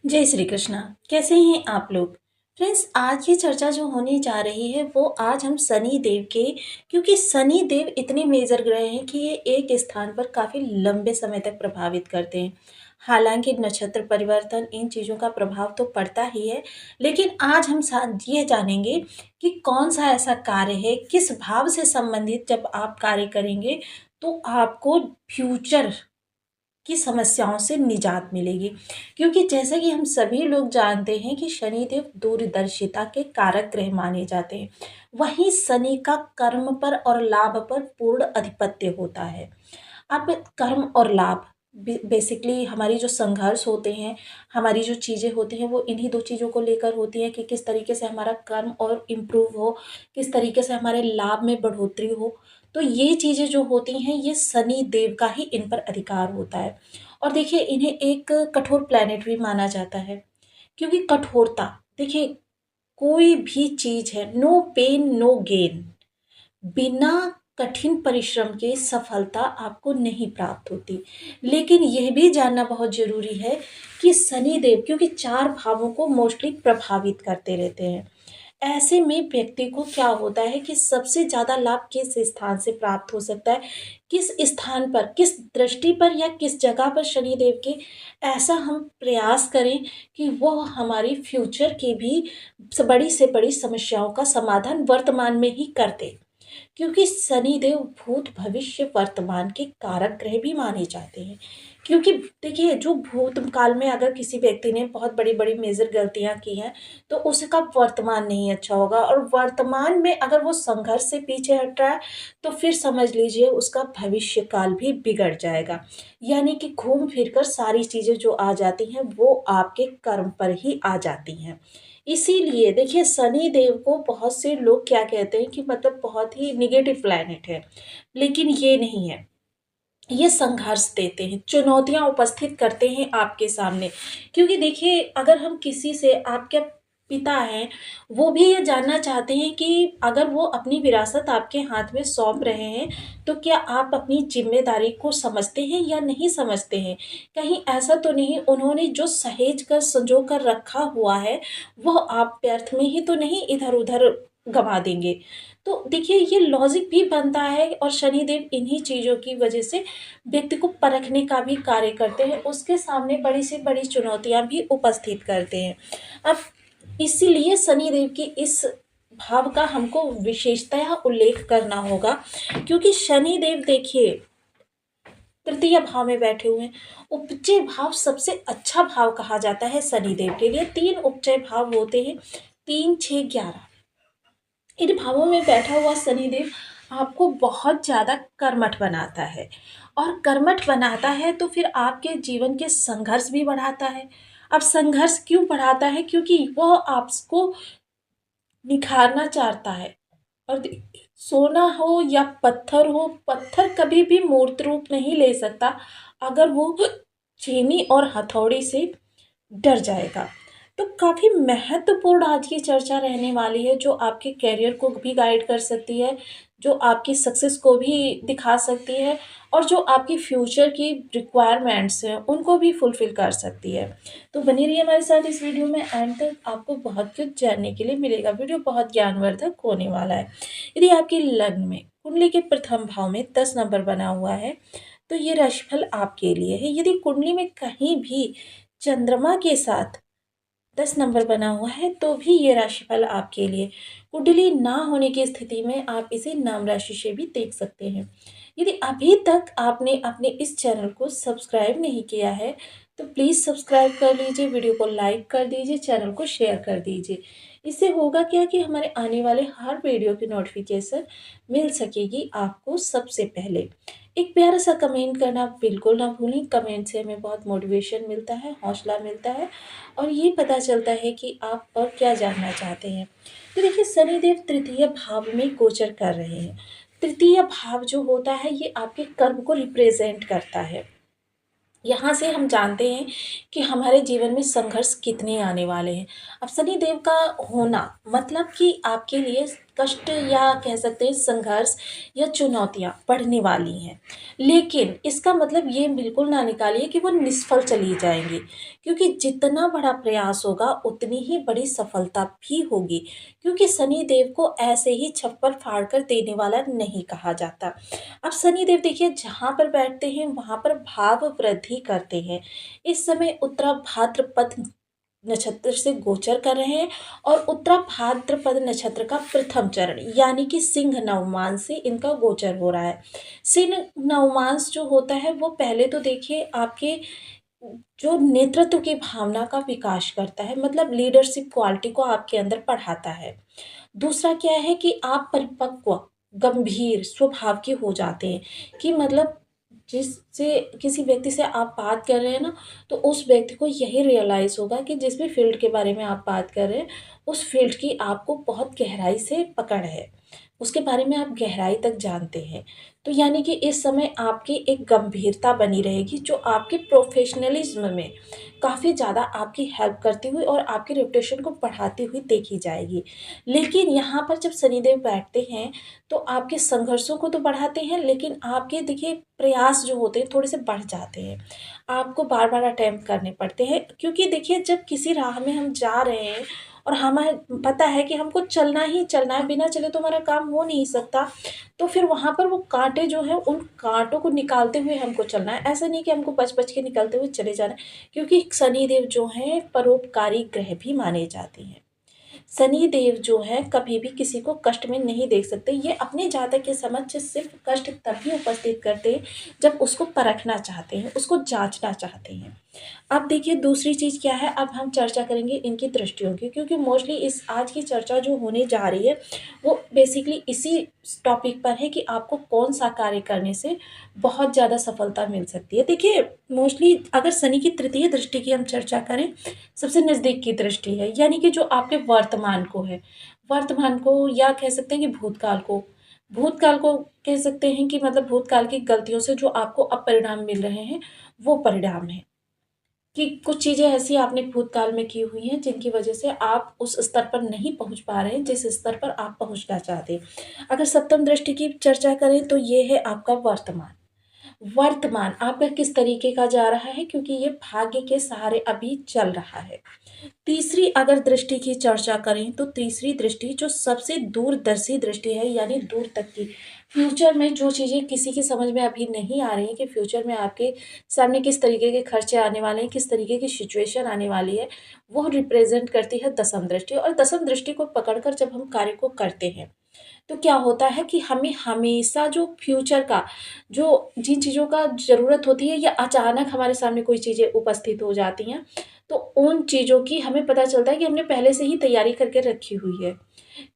जय श्री कृष्णा। कैसे हैं आप लोग? फ्रेंड्स, आज की चर्चा जो होने जा रही है वो आज हम शनि देव के, क्योंकि शनि देव इतने मेजर ग्रह हैं कि ये एक स्थान पर काफ़ी लंबे समय तक प्रभावित करते हैं। हालांकि नक्षत्र परिवर्तन इन चीज़ों का प्रभाव तो पड़ता ही है, लेकिन आज हम ये जानेंगे कि कौन सा ऐसा कार्य है, किस भाव से संबंधित जब आप कार्य करेंगे तो आपको फ्यूचर की समस्याओं से निजात मिलेगी। क्योंकि जैसा कि हम सभी लोग जानते हैं कि शनिदेव दूरदर्शिता के कारक ग्रह माने जाते हैं। वहीं शनि का कर्म पर और लाभ पर पूर्ण अधिपत्य होता है। अब कर्म और लाभ बेसिकली हमारी जो संघर्ष होते हैं, हमारी जो चीज़ें होती हैं वो इन्हीं दो चीज़ों को लेकर होती हैं कि किस तरीके से हमारा कर्म और इम्प्रूव हो, किस तरीके से हमारे लाभ में बढ़ोतरी हो। तो ये चीज़ें जो होती हैं ये शनि देव का ही इन पर अधिकार होता है। और देखिए, इन्हें एक कठोर प्लैनेट भी माना जाता है, क्योंकि कठोरता, देखिए, कोई भी चीज़ है, नो पेन नो गेन, बिना कठिन परिश्रम के सफलता आपको नहीं प्राप्त होती। लेकिन यह भी जानना बहुत ज़रूरी है कि शनिदेव क्योंकि 4 भावों को मोस्टली प्रभावित करते रहते हैं। ऐसे में व्यक्ति को क्या होता है कि सबसे ज़्यादा लाभ किस स्थान से प्राप्त हो सकता है, किस स्थान पर, किस दृष्टि पर या किस जगह पर शनिदेव के, ऐसा हम प्रयास करें कि वह हमारी फ्यूचर की भी बड़ी से बड़ी समस्याओं का समाधान वर्तमान में ही कर दे। क्योंकि शनिदेव भूत भविष्य वर्तमान के कारक ग्रह भी माने जाते हैं। क्योंकि देखिए, जो भूतकाल में अगर किसी व्यक्ति ने बहुत बड़ी बड़ी मेजर गलतियां की हैं तो उसका वर्तमान नहीं अच्छा होगा, और वर्तमान में अगर वो संघर्ष से पीछे हट रहा है तो फिर समझ लीजिए उसका भविष्य काल भी बिगड़ जाएगा। यानी कि घूम फिर कर सारी चीज़ें जो आ जाती हैं वो आपके कर्म पर ही आ जाती हैं। इसीलिए देखिए, शनि देव को बहुत से लोग क्या कहते हैं कि मतलब बहुत ही निगेटिव प्लैनेट है, लेकिन ये नहीं है। ये संघर्ष देते हैं, चुनौतियाँ उपस्थित करते हैं आपके सामने। क्योंकि देखिए, अगर हम किसी से, आपके पिता हैं, वो भी ये जानना चाहते हैं कि अगर वो अपनी विरासत आपके हाथ में सौंप रहे हैं, तो क्या आप अपनी ज़िम्मेदारी को समझते हैं या नहीं समझते हैं? कहीं ऐसा तो नहीं उन्होंने जो सहेज कर, सँजो कर रखा हुआ है, वह आप व्यर्थ में ही तो नहीं इधर-उधर गँवा देंगे? तो देखिए, ये लॉजिक भी बनता है, और शनिदेव इन्हीं चीज़ों की वजह से व्यक्ति को परखने का भी कार्य करते हैं, उसके सामने बड़ी से बड़ी चुनौतियाँ भी उपस्थित करते हैं। अब इसीलिए शनिदेव की इस भाव का हमको विशेषतः उल्लेख करना होगा, क्योंकि शनिदेव देखिए तृतीय भाव में बैठे हुए हैं। उपचय भाव सबसे अच्छा भाव कहा जाता है शनिदेव के लिए। 3 उपचय भाव होते हैं, 3, 6, 11। इन भावों में बैठा हुआ शनिदेव आपको बहुत ज़्यादा कर्मठ बनाता है, और कर्मठ बनाता है तो फिर आपके जीवन के संघर्ष भी बढ़ाता है। अब संघर्ष क्यों बढ़ाता है? क्योंकि वह आपको निखारना चाहता है। और सोना हो या पत्थर हो, पत्थर कभी भी मूर्त रूप नहीं ले सकता अगर वो चीनी और हथौड़ी से डर जाएगा। तो काफ़ी महत्वपूर्ण आज की चर्चा रहने वाली है, जो आपके करियर को भी गाइड कर सकती है, जो आपकी सक्सेस को भी दिखा सकती है, और जो आपकी फ्यूचर की रिक्वायरमेंट्स हैं उनको भी फुलफ़िल कर सकती है। तो बनी रहिए हमारे साथ इस वीडियो में, एंड तक आपको बहुत कुछ जानने के लिए मिलेगा। वीडियो बहुत ज्ञानवर्धक होने वाला है। यदि आपके लग्न में कुंडली के प्रथम भाव में 10 नंबर बना हुआ है तो ये राशिफल आपके लिए है। यदि कुंडली में कहीं भी चंद्रमा के साथ 10 नंबर बना हुआ है तो भी ये राशिफल आपके लिए। कुंडली ना होने की स्थिति में आप इसे नाम राशि से भी देख सकते हैं। यदि अभी तक आपने अपने इस चैनल को सब्सक्राइब नहीं किया है तो प्लीज़ सब्सक्राइब कर लीजिए, वीडियो को लाइक कर दीजिए, चैनल को शेयर कर दीजिए। इससे होगा क्या कि हमारे आने वाले हर वीडियो की नोटिफिकेशन मिल सकेगी आपको सबसे पहले। एक प्यारा सा कमेंट करना बिल्कुल ना भूलें। कमेंट से हमें बहुत मोटिवेशन मिलता है, हौसला मिलता है, और ये पता चलता है कि आप और क्या जानना चाहते हैं। तो देखिए, शनिदेव तृतीय भाव में गोचर कर रहे हैं। तृतीय भाव जो होता है ये आपके कर्म को रिप्रेजेंट करता है। यहाँ से हम जानते हैं कि हमारे जीवन में संघर्ष कितने आने वाले हैं। अब शनिदेव का होना मतलब कि आपके लिए कष्ट या कह सकते हैं संघर्ष या चुनौतियाँ बढ़ने वाली हैं। लेकिन इसका मतलब ये बिल्कुल ना निकालिए कि वो निष्फल चली जाएँगी, क्योंकि जितना बड़ा प्रयास होगा उतनी ही बड़ी सफलता भी होगी, क्योंकि शनि देव को ऐसे ही छप्पर फाड़ कर देने वाला नहीं कहा जाता। अब शनि देव देखिए जहाँ पर बैठते हैं वहाँ पर भाव वृद्धि करते हैं। इस समय उत्तरा भाद्रपद नक्षत्र से गोचर कर रहे हैं और उत्तरा भाद्रपद नक्षत्र का प्रथम चरण यानी कि सिंह नवमांस से इनका गोचर हो रहा है। सिंह नवमांस जो होता है वो पहले तो देखिए आपके जो नेतृत्व की भावना का विकास करता है, मतलब लीडरशिप क्वालिटी को आपके अंदर बढ़ाता है। दूसरा क्या है कि आप परिपक्व, गंभीर स्वभाव के हो जाते हैं, कि मतलब जिससे किसी व्यक्ति से आप बात कर रहे हैं ना, तो उस व्यक्ति को यही रियलाइज़ होगा कि जिस भी फ़ील्ड के बारे में आप बात कर रहे हैं, उस फ़ील्ड की आपको बहुत गहराई से पकड़ है। उसके बारे में आप गहराई तक जानते हैं। तो यानी कि इस समय आपकी एक गंभीरता बनी रहेगी जो आपके प्रोफ़ेशनलिज़्म में काफ़ी ज़्यादा आपकी हेल्प करती हुई और आपकी रेपुटेशन को बढ़ाती हुई देखी जाएगी। लेकिन यहाँ पर जब शनिदेव बैठते हैं, तो आपके संघर्षों को तो बढ़ाते हैं, लेकिन आपके देखिए प्रयास जो होते हैं थोड़े से बढ़ जाते हैं। आपको बार-बार अटेम्प्ट करने पड़ते हैं, क्योंकि देखिए जब किसी राह में हम जा रहे हैं और हमें पता है कि हमको चलना ही चलना है, बिना चले तो हमारा काम हो नहीं सकता, तो फिर वहाँ पर वो काँटे जो हैं, उन काँटों को निकालते हुए हमको चलना है। ऐसा नहीं कि हमको बच-बच के निकलते हुए चले जाना है, क्योंकि शनिदेव जो हैं परोपकारी ग्रह भी माने जाते हैं। शनि देव जो है कभी भी किसी को कष्ट में नहीं देख सकते। ये अपने जातक के समक्ष सिर्फ़ कष्ट तभी उपस्थित करते हैं जब उसको परखना चाहते हैं, उसको जाँचना चाहते हैं। अब देखिए दूसरी चीज़ क्या है, अब हम चर्चा करेंगे इनकी दृष्टियों की, क्योंकि मोस्टली इस आज की चर्चा जो होने जा रही है वो बेसिकली इसी टॉपिक पर है कि आपको कौन-सा कार्य करने से बहुत ज़्यादा सफलता मिल सकती है। देखिए मोस्टली अगर शनि की तृतीय दृष्टि की हम चर्चा करें, सबसे नज़दीक की दृष्टि है, यानी कि जो आपके वर्तमान को है। वर्तमान को या कह सकते हैं कि भूतकाल को। भूतकाल को कह सकते हैं कि मतलब भूतकाल की गलतियों से जो आपको अब परिणाम मिल रहे हैं, वो परिणाम हैं। कि कुछ चीज़ें ऐसी आपने भूतकाल में की हुई हैं जिनकी वजह से आप उस स्तर पर नहीं पहुँच पा रहे हैं जिस स्तर पर आप पहुँचना चाहते हैं। अगर सप्तम दृष्टि की चर्चा करें तो ये है आपका वर्तमान। वर्तमान आपका किस तरीके का जा रहा है, क्योंकि ये भाग्य के सहारे अभी चल रहा है। तीसरी अगर दृष्टि की चर्चा करें तो तीसरी दृष्टि जो सबसे दूरदर्शी दृष्टि है, यानी दूर तक की, फ्यूचर में जो चीज़ें किसी की समझ में अभी नहीं आ रही हैं कि फ्यूचर में आपके सामने किस तरीके के खर्चे आने वाले हैं, किस तरीके की सिचुएशन आने वाली है, वो रिप्रेज़ेंट करती है दसम दृष्टि। और दसम दृष्टि को पकड़कर जब हम कार्य को करते हैं, तो क्या होता है कि हमें हमेशा जो फ्यूचर का जो जिन चीज़ों का ज़रूरत होती है या अचानक हमारे सामने कोई चीज़ें उपस्थित हो जाती हैं, तो उन चीज़ों की हमें पता चलता है कि हमने पहले से ही तैयारी करके रखी हुई है।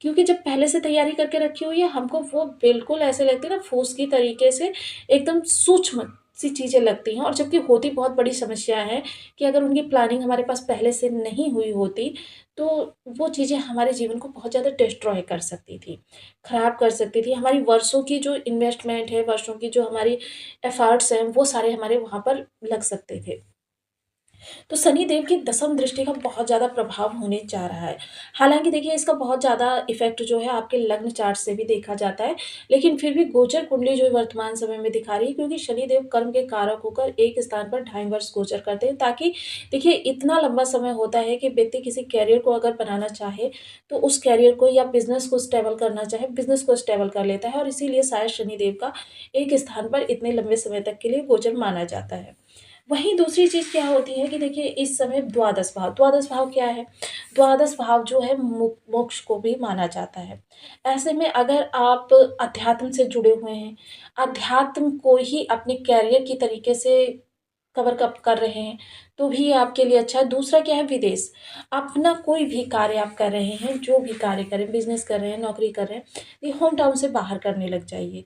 क्योंकि जब पहले से तैयारी करके रखी हुई है, हमको वो बिल्कुल ऐसे लगती है ना फूँस की तरीके से एकदम सूक्ष्म सी चीज़ें लगती हैं, और जबकि होती बहुत बड़ी समस्या है कि अगर उनकी प्लानिंग हमारे पास पहले से नहीं हुई होती, तो वो चीज़ें हमारे जीवन को बहुत ज़्यादा डिस्ट्रॉय कर सकती थी, ख़राब कर सकती थी। हमारी वर्षों की जो इन्वेस्टमेंट है, वर्षों की जो हमारी एफ़र्ट्स हैं, वो सारे हमारे वहाँ पर लग सकते थे। तो शनिदेव की दसम दृष्टि का बहुत ज़्यादा प्रभाव होने जा रहा है। हालाँकि देखिए इसका बहुत ज़्यादा इफ़ेक्ट जो है आपके लग्न चार्ट से भी देखा जाता है, लेकिन फिर भी गोचर कुंडली जो है वर्तमान समय में दिखा रही है, क्योंकि शनिदेव कर्म के कारक होकर एक स्थान पर ढाई वर्ष गोचर करते हैं, ताकि देखिए इतना लंबा समय होता है कि व्यक्ति किसी करियर को अगर बनाना चाहे, तो उस करियर को या बिज़नेस को स्टेबल करना चाहे, बिज़नेस को स्टेबल कर लेता है, और इसीलिए शायद शनिदेव का एक स्थान पर इतने लंबे समय तक के लिए गोचर माना जाता है। वहीं दूसरी चीज़ क्या होती है कि देखिए इस समय द्वादश भाव क्या है? द्वादश भाव जो है मोक्ष को भी माना जाता है। ऐसे में अगर आप अध्यात्म से जुड़े हुए हैं, अध्यात्म को ही अपने करियर की तरीके से कवर कप कर रहे हैं, तो भी आपके लिए अच्छा है। दूसरा क्या है, विदेश। अपना कोई भी कार्य आप कर रहे हैं, जो भी कार्य करें, बिज़नेस कर रहे हैं, नौकरी कर रहे हैं, ये होम टाउन से बाहर करने लग जाइए।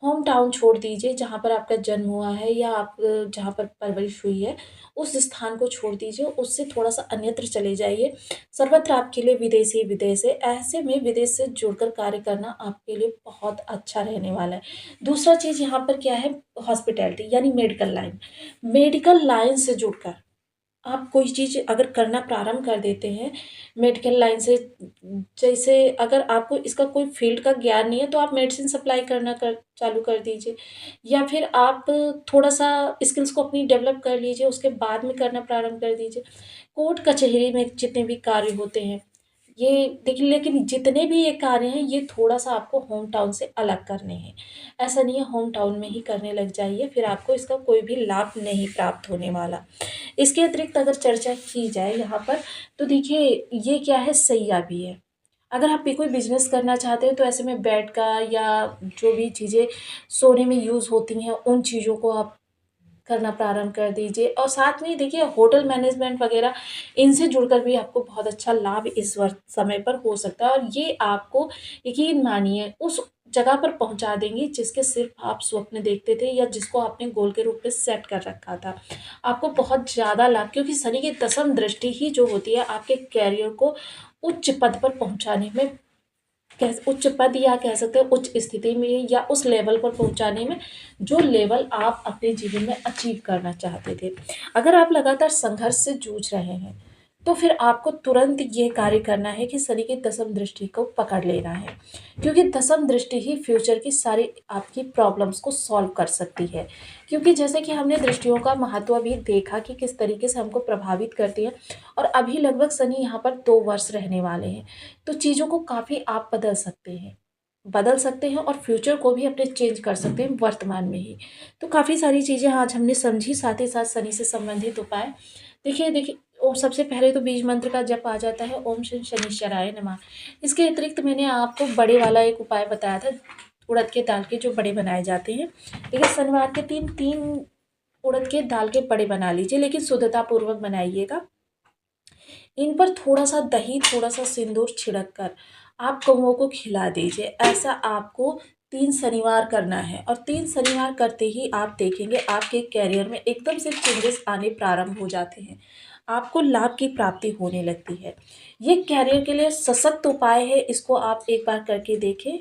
होम टाउन छोड़ दीजिए, जहाँ पर आपका जन्म हुआ है या आप जहाँ पर परवरिश हुई है, उस स्थान को छोड़ दीजिए, उससे थोड़ा-सा अन्यत्र चले जाइए। सर्वत्र आपके लिए विदेश ही विदेश है। ऐसे में विदेश से जुड़कर कार्य करना आपके लिए बहुत अच्छा रहने वाला है। दूसरा चीज़ यहाँ पर क्या है, हॉस्पिटैलिटी यानी मेडिकल लाइन। मेडिकल लाइन से जुड़कर आप कोई चीज़ अगर करना प्रारंभ कर देते हैं मेडिकल लाइन से, जैसे अगर आपको इसका कोई फील्ड का ज्ञान नहीं है तो आप मेडिसिन सप्लाई करना कर चालू कर दीजिए, या फिर आप थोड़ा-सा स्किल्स को अपनी डेवलप कर लीजिए, उसके बाद में करना प्रारंभ कर दीजिए। कोर्ट कचहरी में जितने भी कार्य होते हैं, ये देखिए, लेकिन जितने भी ये कार्य हैं, ये थोड़ा-सा आपको होम टाउन से अलग करने हैं। ऐसा नहीं है होम टाउन में ही करने लग जाइए, फिर आपको इसका कोई भी लाभ नहीं प्राप्त होने वाला। इसके अतिरिक्त अगर चर्चा की जाए यहाँ पर, तो देखिए, ये क्या है, सैया भी है। अगर आप भी कोई बिज़नेस करना चाहते हो तो ऐसे में बेड का या जो भी चीज़ें सोने में यूज़ होती हैं उन चीज़ों को आप करना प्रारंभ कर दीजिए, और साथ में ही देखिए होटल मैनेजमेंट वगैरह, इनसे जुड़कर भी आपको बहुत अच्छा लाभ इस वक़्त समय पर हो सकता है, और ये आपको यकीन मानिए उस जगह पर पहुँचा देंगी जिसके सिर्फ़ आप स्वप्न देखते थे या जिसको आपने गोल के रूप में सेट कर रखा था। आपको बहुत ज़्यादा लाभ, क्योंकि शनि की दसम दृष्टि ही जो होती है आपके करियर को उच्च पद पर पहुँचाने में, कह उच्च पद या कह सकते हैं उच्च स्थिति में या उस लेवल पर पहुँचाने में, जो लेवल आप अपने जीवन में अचीव करना चाहते थे। अगर आप लगातार संघर्ष से जूझ रहे हैं, तो फिर आपको तुरंत ये कार्य करना है कि शनि की दसम दृष्टि को पकड़ लेना है, क्योंकि दसम दृष्टि ही फ्यूचर की सारी आपकी प्रॉब्लम्स को सॉल्व कर सकती है। क्योंकि जैसे कि हमने दृष्टियों का महत्व भी देखा कि किस तरीके से हमको प्रभावित करती है, और अभी लगभग शनि यहाँ पर 2 वर्ष रहने वाले हैं। तो चीज़ों को काफ़ी आप बदल सकते हैं और फ्यूचर को भी अपने चेंज कर सकते हैं वर्तमान में ही। तो काफ़ी सारी चीज़ें आज हमने समझी, साथ ही साथ शनि से संबंधित उपाय। देखिए सबसे पहले तो बीज मंत्र का जप आ जाता है, ओम शनि शनिश्चराय नमः। इसके अतिरिक्त मैंने आपको बड़े वाला एक उपाय बताया था, उड़द के दाल के जो बड़े बनाए जाते हैं। देखिए, शनिवार के दिन 3 उड़द के दाल के बड़े बना लीजिए, लेकिन शुद्धता पूर्वक बनाइएगा। इन पर थोड़ा-सा दही, थोड़ा-सा सिंदूर छिड़क कर आप कौवों को खिला दीजिए। ऐसा आपको 3 शनिवार करना है, और 3 शनिवार करते ही आप देखेंगे आपके करियर में एकदम से चेंजेस आने प्रारंभ हो जाते हैं। आपको लाभ की प्राप्ति होने लगती है। ये करियर के लिए सशक्त उपाय है, इसको आप एक बार करके देखें।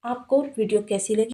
आपको वीडियो कैसी लगी?